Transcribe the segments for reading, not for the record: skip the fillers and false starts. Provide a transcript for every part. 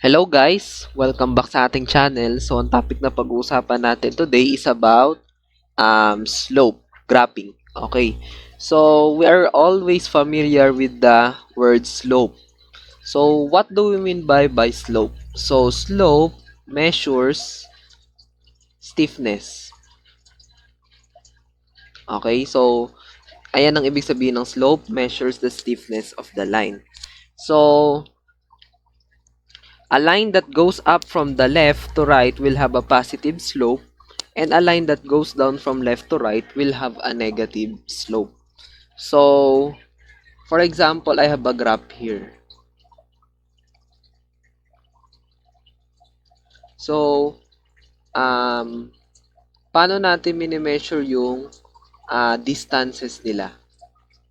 Hello guys! Welcome back sa ating channel. So, ang topic na pag-uusapan natin today is about slope, graphing. Okay. So, we are always familiar with the word slope. So, what do we mean by slope? So, slope measures stiffness. Okay. So, ayan ang ibig sabihin ng slope, measures the stiffness of the line. So, a line that goes up from the left to right will have a positive slope, and a line that goes down from left to right will have a negative slope. So, for example, I have a graph here. So, paano natin mini-measure yung distances nila?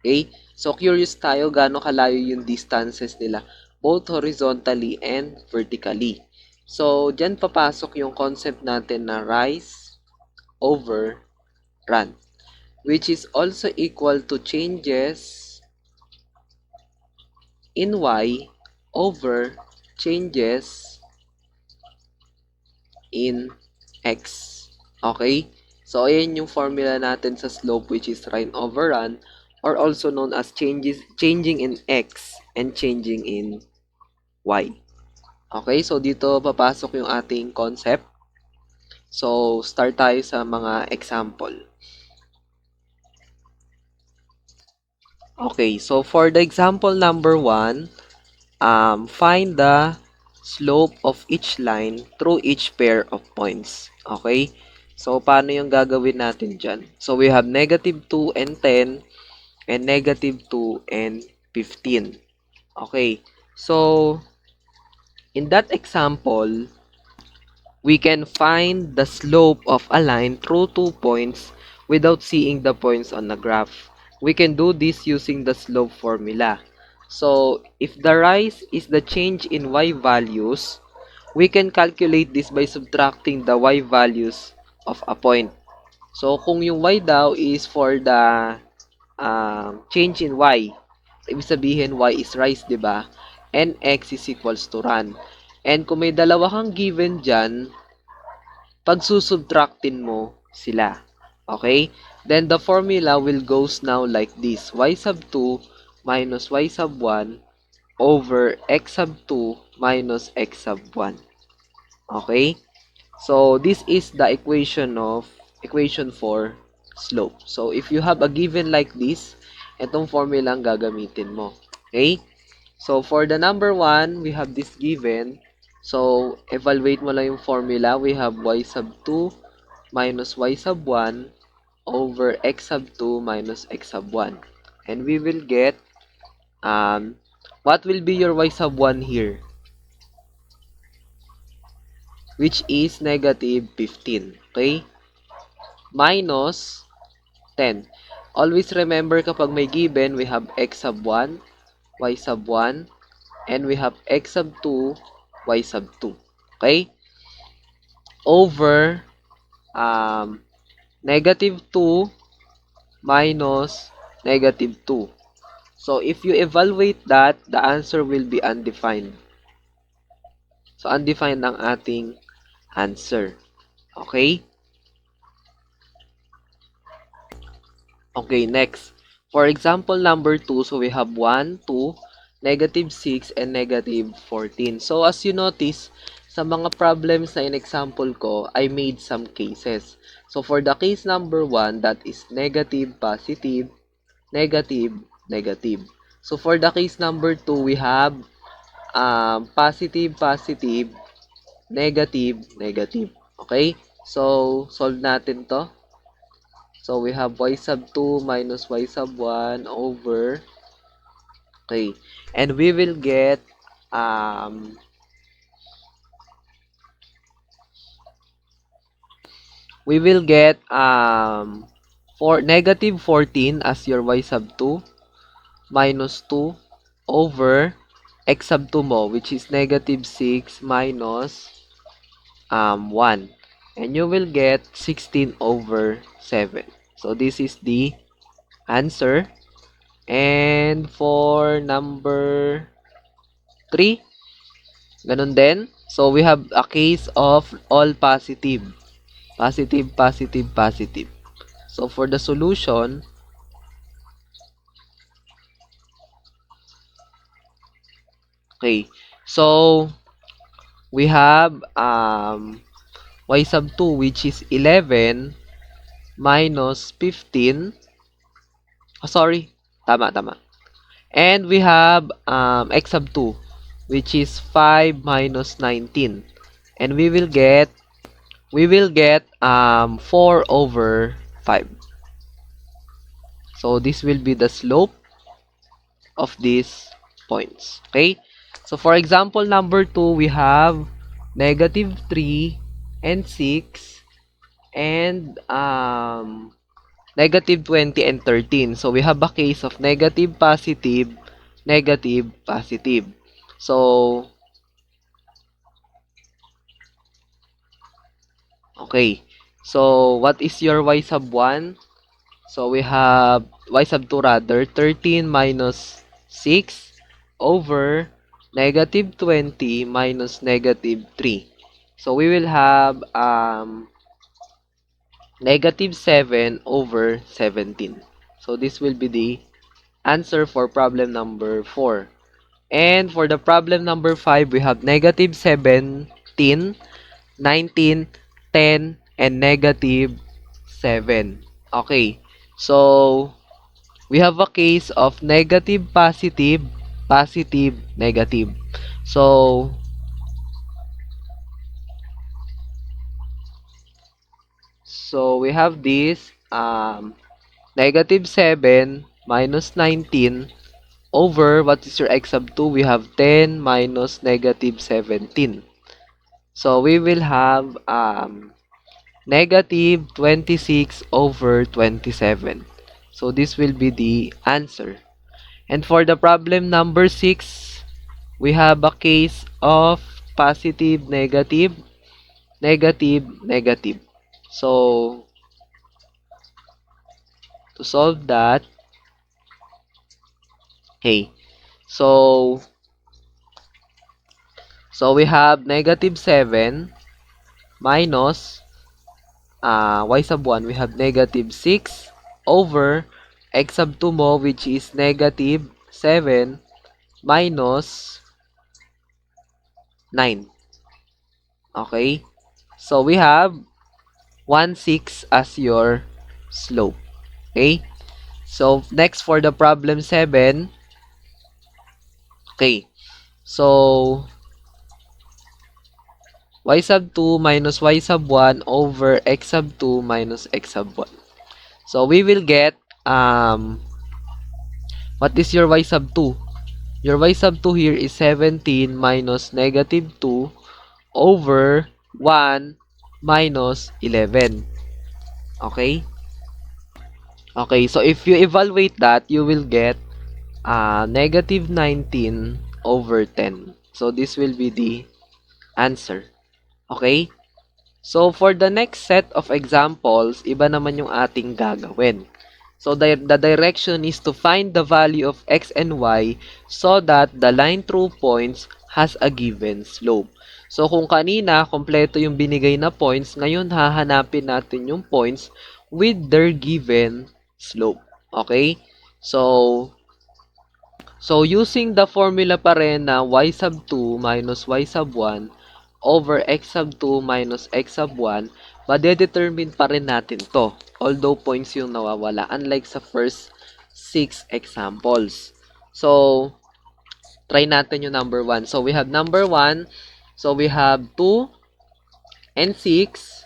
Okay? So, curious tayo gaano kalayo yung distances nila, both horizontally and vertically. So, dyan papasok yung concept natin na rise over run, which is also equal to changes in y over changes in x. Okay? So, ayan yung formula natin sa slope, which is rise over run, or also known as changing in x and changing in y. Okay? So, dito papasok yung ating concept. So, start tayo sa mga example. Okay, so for the example number 1, find the slope of each line through each pair of points. Okay? So, paano yung gagawin natin dyan? So, we have negative 2 and 10 and negative 2 and 15. Okay. So, in that example, we can find the slope of a line through 2 points without seeing the points on the graph. We can do this using the slope formula. So, if the rise is the change in y values, we can calculate this by subtracting the y values of a point. So, kung yung y daw is for the change in y, ibig sabihin y is rise, di ba? And x is equals to run. And kung may dalawa kang given dyan, pagsusubtractin mo sila. Okay? Then the formula will goes now like this. Y sub 2 minus y sub 1 over x sub 2 minus x sub 1. Okay? So, this is the equation for slope. So, if you have a given like this, itong formula ang gagamitin mo. Okay? So, for the number 1, we have this given. So, evaluate mo lang yung formula. We have y sub 2 minus y sub 1 over x sub 2 minus x sub 1. And we will get, what will be your y sub 1 here? Which is negative 15. Okay? Minus 10. Always remember kapag may given, we have x sub 1, y sub 1, and we have x sub 2, y sub 2. Okay? Over negative 2 minus negative 2. So, if you evaluate that, the answer will be undefined. So, undefined ang ating answer. Okay? Okay, next. For example number 2, so we have 1, 2, negative 6, and negative 14. So, as you notice, sa mga problems na in-example ko, I made some cases. So, for the case number 1, that is negative, positive, negative, negative. So, for the case number 2, we have positive, positive, negative, negative. Okay? So, solve natin to. So, we have y sub 2 minus y sub 1 over, okay, and we will get for negative 14 as your y sub 2 minus 2 over x sub 2 mo, which is negative 6 minus 1. And you will get 16 over 7. So, this is the answer. And for number 3, Ganun din. So, we have a case of all positive. Positive, positive, positive. So, for the solution, okay. So, we have y sub 2 which is 11 minus 15. Oh, sorry. Tama, tama. And we have x sub 2 which is 5 minus 19. And we will get 4 over 5. So this will be the slope of these points. Okay? So for example number 2, we have negative 3 and 6 and negative 20 and 13. So we have a case of negative, positive, negative, positive. So, okay. So, what is your y sub 1? So, we have y sub 2 rather, 13 minus 6 over negative 20 minus negative 3. So, we will have negative 7 over 17. So, this will be the answer for problem number 4. And for the problem number 5, we have negative 17, 19, 10, and negative 7. Okay. So, we have a case of negative, positive, positive, negative. So, we have this negative 7 minus 19 over what is your x sub 2? We have 10 minus negative 17. So, we will have negative 26 over 27. So, this will be the answer. And for the problem number 6, we have a case of positive, negative, negative, negative. So, to solve that, hey, so, we have negative 7 minus y sub 1, we have negative 6 over x sub 2 mo, which is negative 7 minus 9. Okay? So, we have 1/6 as your slope. Okay? So, next for the problem 7. Okay. So, y sub 2 minus y sub 1 over x sub 2 minus x sub 1. So, we will get, what is your y sub 2? Your y sub 2 here is 17 minus negative 2 over 1 minus 11. Okay? Okay, so if you evaluate that, you will get negative 19 over 10. So, this will be the answer. Okay? So, for the next set of examples, iba naman yung ating gagawin. So, the direction is to find the value of x and y so that the line through points has a given slope. So, kung kanina, kompleto yung binigay na points, ngayon hahanapin natin yung points with their given slope. Okay? So, using the formula pa rin na y sub 2 minus y sub 1 over x sub 2 minus x sub 1, madedetermine pa rin natin to. Although points yung nawawala, unlike sa first 6 examples. So, try natin yung number 1. So, we have number 1. So, we have 2 and 6.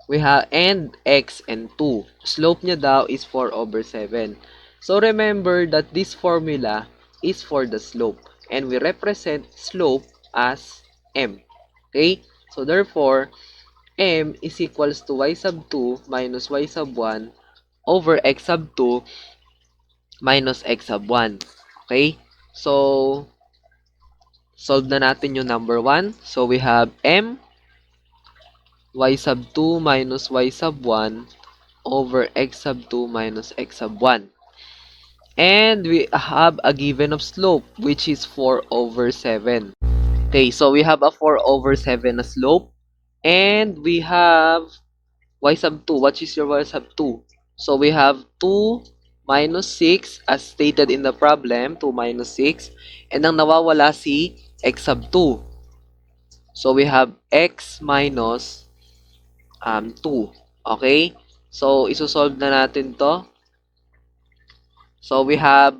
We have and x and 2. Slope niya daw is 4 over 7. So, remember that this formula is for the slope. And we represent slope as m. Okay? So, therefore, m is equals to y sub 2 minus y sub 1 over x sub 2 minus x sub 1. Okay? So, solve na natin yung number 1. So, we have m y sub 2 minus y sub 1 over x sub 2 minus x sub 1. And we have a given of slope, which is 4 over 7. Okay, so we have a 4 over 7 na slope. And we have y sub 2. What is your y sub 2? So we have 2 minus 6 as stated in the problem. 2 minus 6. And ang nawawala si x sub 2. So we have x minus 2. Okay? So isosolve na natin to. So we have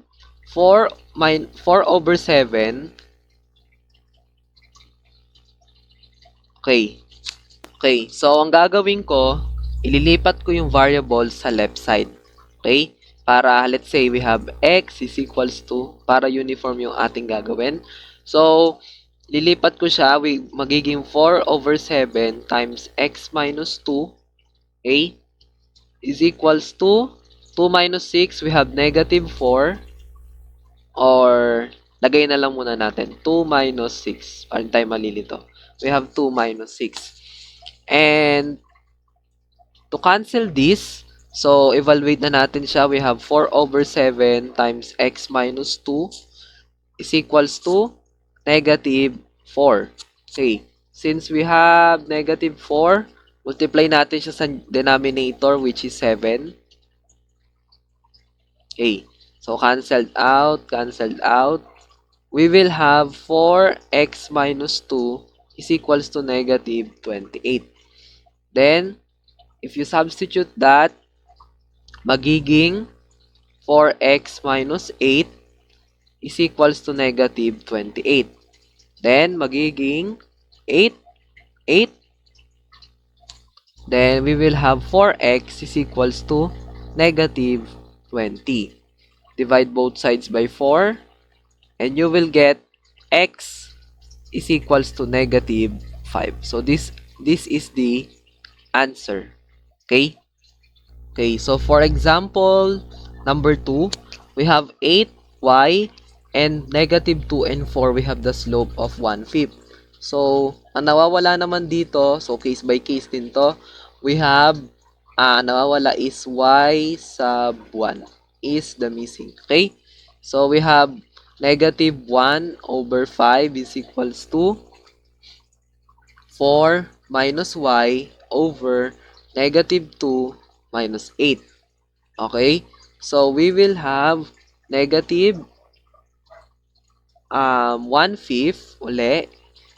4 over 7. Okay. Okay, so ang gagawin ko, ililipat ko yung variable sa left side. Okay? Para, let's say, we have x is equals to, para uniform yung ating gagawin. So, lilipat ko siya, magiging 4 over 7 times x minus 2, okay, is equals to 2 minus 6, we have negative 4, or, lagay na lang muna natin, 2 minus 6, para tayo malilito. We have 2 minus 6. And, to cancel this, so evaluate na natin siya. We have 4 over 7 times x minus 2 is equals to negative 4. Okay. Since we have negative 4, multiply natin siya sa denominator which is 7. Okay. So cancelled out, cancelled out. We will have 4x minus 2 is equals to negative 28. Then, if you substitute that, magiging 4x minus 8 is equals to negative 28. Then, magiging 8, 8. Then, we will have 4x is equals to negative 20. Divide both sides by 4. And you will get x is equals to negative 5. So, this is the answer. Okay? Okay, so for example, number 2, we have 8y and negative 2 and 4, we have the slope of 1/5. So, ang nawawala naman dito, so case by case din to, we have, nawawala is y sub 1 is the missing. Okay? So, we have negative 1 over 5 is equals to 4 minus y over negative 2 minus 8. Okay? So, we will have negative 1/5 uli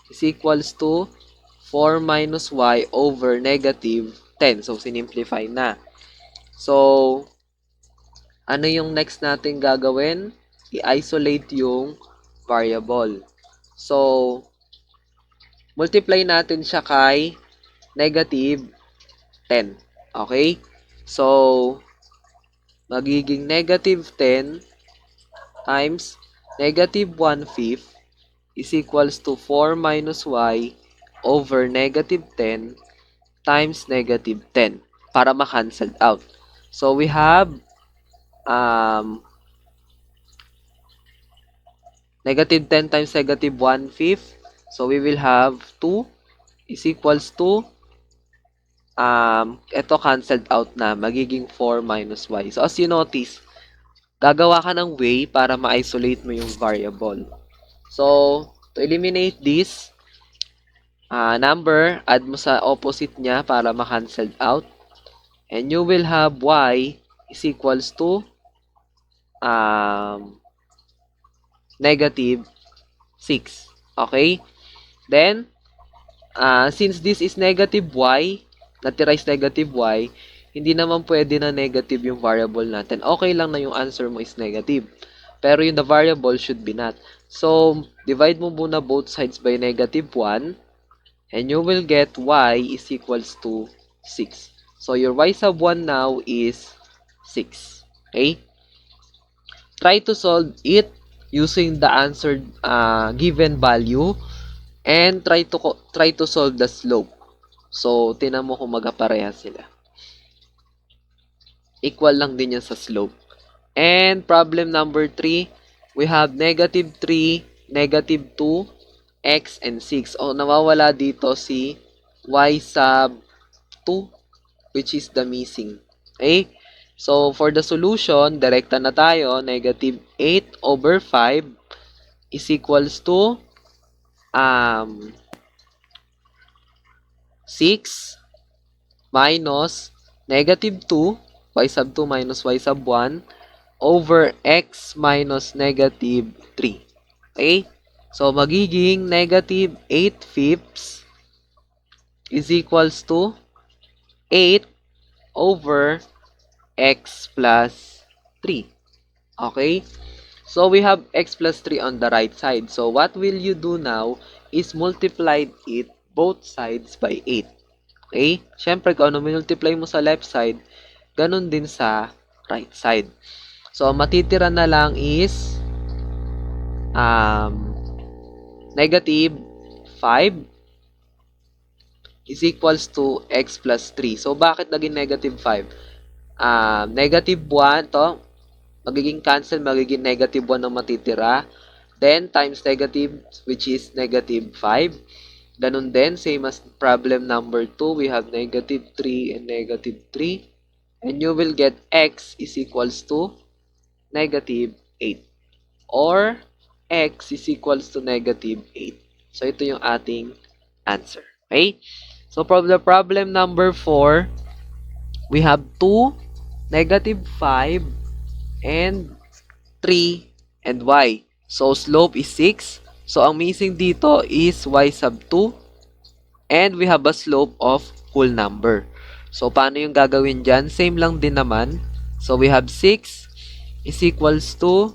is equals to 4 minus y over negative 10. So, sinimplify na. So, ano yung next natin gagawin? I-isolate yung variable. So, multiply natin siya kay negative 10. Okay? So, magiging negative 10 times negative 1/5 is equals to 4 minus y over negative 10 times negative 10 para ma-cancel out. So, we have negative 10 times negative 1/5. So, we will have 2 is equals to ito canceled out na. Magiging 4 minus y. So, as you notice, gagawa ka ng way para ma-isolate mo yung variable. So, to eliminate this number, add mo sa opposite niya para ma-cancel out. And you will have y is equals to negative 6. Okay? Then, since this is negative y, natira is negative y, hindi naman pwede na negative yung variable natin. Okay lang na yung answer mo is negative. Pero yung the variable should be not. So, divide mo muna both sides by negative 1. And you will get y is equals to 6. So, your y sub 1 now is 6. Okay? Try to solve it using the answered given value. And try to solve the slope. So, tinan mo kung magkapareha sila. Equal lang din yan sa slope. And problem number 3, we have negative 3, negative 2, x, and 6. O, nawawala dito si y sub 2, which is the missing. Okay? So, for the solution, direkta na tayo. Negative 8 over 5 is equals to um, 6 minus negative 2, y sub 2 minus y sub 1, over x minus negative 3. Okay? So, magiging negative 8 fifths is equals to 8 over x plus 3. Okay? So, we have x plus 3 on the right side. So, what will you do now is multiply it both sides by 8. Okay? Siyempre, kung ano multiply mo sa left side, ganun din sa right side. So, matitira na lang is um, negative 5 is equals to x plus 3. So, bakit naging negative 5? Negative 1 to, magiging cancel, magiging negative 1 ang matitira. Then, times negative, which is negative 5. Ganun din, same as problem number 2, we have negative 3 and negative 3. And you will get x is equals to negative 8. Or x is equals to negative 8. So, ito yung ating answer. Okay? So, for the problem number 4, we have 2, negative 5, and 3, and y. So, slope is 6. So, ang missing dito is y sub 2. And we have a slope of whole number. So, paano yung gagawin dyan? Same lang din naman. So, we have 6 is equals to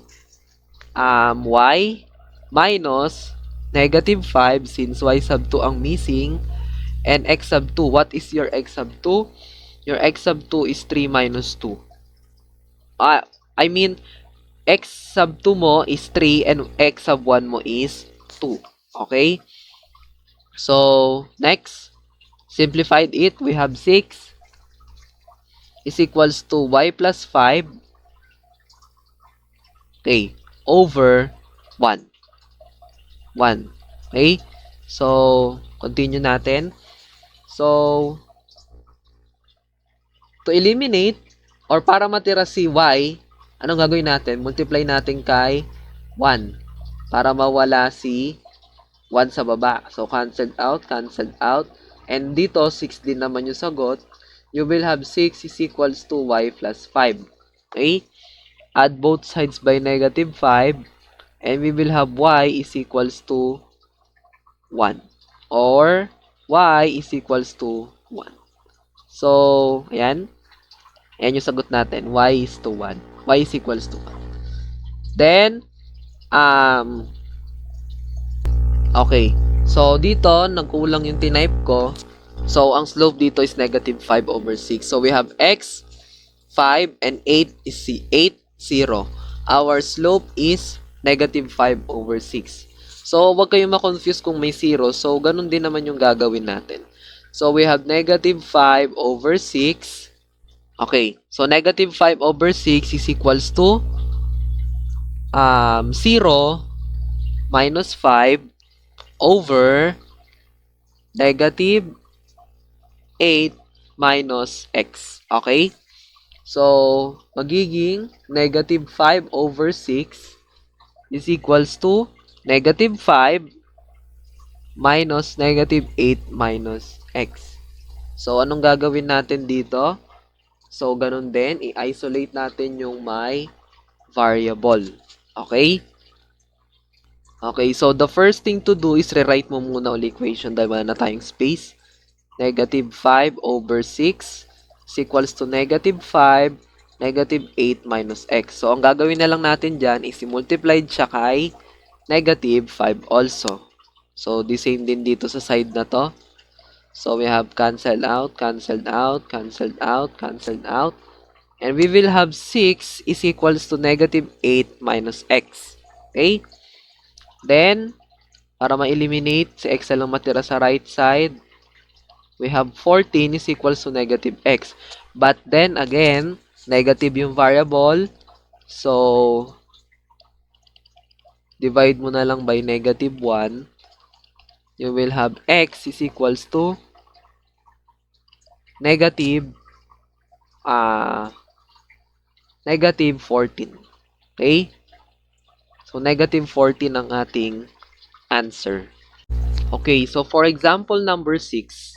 y minus negative 5 since y sub 2 ang missing, and x sub 2. What is your x sub 2? Your x sub 2 is 3 minus 2. I mean, x sub 2 mo is 3 and x sub 1 mo is 2. Okay? So, next, simplified it. We have 6 is equals to y plus 5, okay, over 1. 1. Okay? So, continue natin. So, to eliminate, or para matira si y, anong gagawin natin? Multiply natin kay 1 para mawala si 1 sa baba. So, cancelled out, cancelled out. And dito, 6 din naman yung sagot. You will have 6 is equals to y plus 5. Okay? Add both sides by negative 5. And we will have y is equals to 1. Or, y is equals to 1. So, ayan. Ayan yung sagot natin. Y is to 1. Y is equals to 1. Then, okay. So, dito, nagkulang yung tinype ko. So, ang slope dito is negative 5 over 6. So, we have x, 5, and 8 is 8, 0. Our slope is negative 5 over 6. So, wag kayong ma-confuse kung may 0. So, ganun din naman yung gagawin natin. So, we have negative 5 over 6. Okay. So, negative 5 over 6 is equals to 0 minus 5 over negative 8 minus x. Okay? So, magiging negative 5 over 6 is equals to negative 5 minus negative 8 minus x. So, anong gagawin natin dito? So, ganun din, i-isolate natin yung may variable. Okay? Okay, so the first thing to do is rewrite mo muna ulit equation dahil wala na tayong space. Negative 5 over 6 is equals to negative 5, negative 8 minus x. So, ang gagawin na lang natin dyan is i-multiply siya kay negative 5 also. So, the same din dito sa side na to. So, we have cancelled out, cancelled out, cancelled out, cancelled out. And we will have 6 is equals to negative 8 minus x. Okay? Then, para ma-eliminate, si x na lang matira sa right side. We have 14 is equals to negative x. But then, again, negative yung variable. So, divide mo na lang by negative 1. You will have x is equals to negative negative 14. Okay? So, negative 14 ang ating answer. Okay, so for example number 6,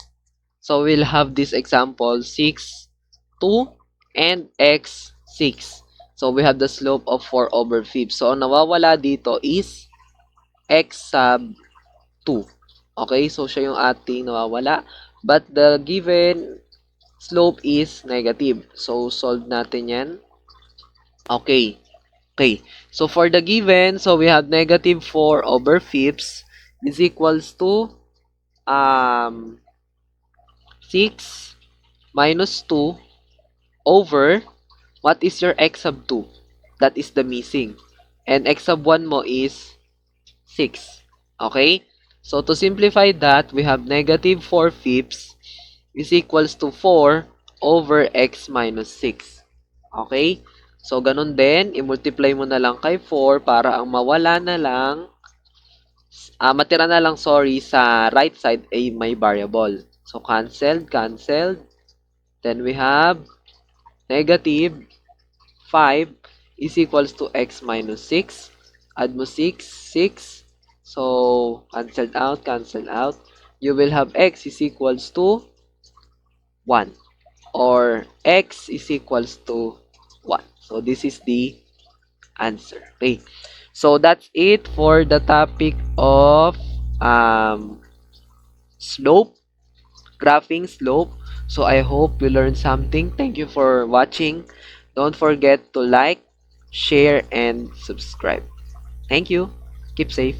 so we'll have this example 6, 2, and x 6. So we have the slope of 4/5. So ang nawawala dito is x sub 2. Okay, so siya yung ating nawawala. But the given slope is negative. So solve natin yan. Okay. Okay. So for the given, so we have negative 4/5 is equals to 6 minus 2 over what is your x sub 2? That is the missing. And x sub 1 mo is 6. Okay? So to simplify that, we have negative 4/5 is equals to 4 over x minus 6. Okay? So ganun din, i-multiply mo na lang kay 4 para ang mawala na lang, matira na lang, sorry, sa right side ay may variable. So canceled, canceled. Then we have negative 5 is equals to x minus 6. Add mo 6, 6. So, cancelled out, cancelled out. You will have x is equals to 1. Or x is equals to 1. So, this is the answer. Okay. So, that's it for the topic of slope, graphing slope. So, I hope you learned something. Thank you for watching. Don't forget to like, share, and subscribe. Thank you. Keep safe.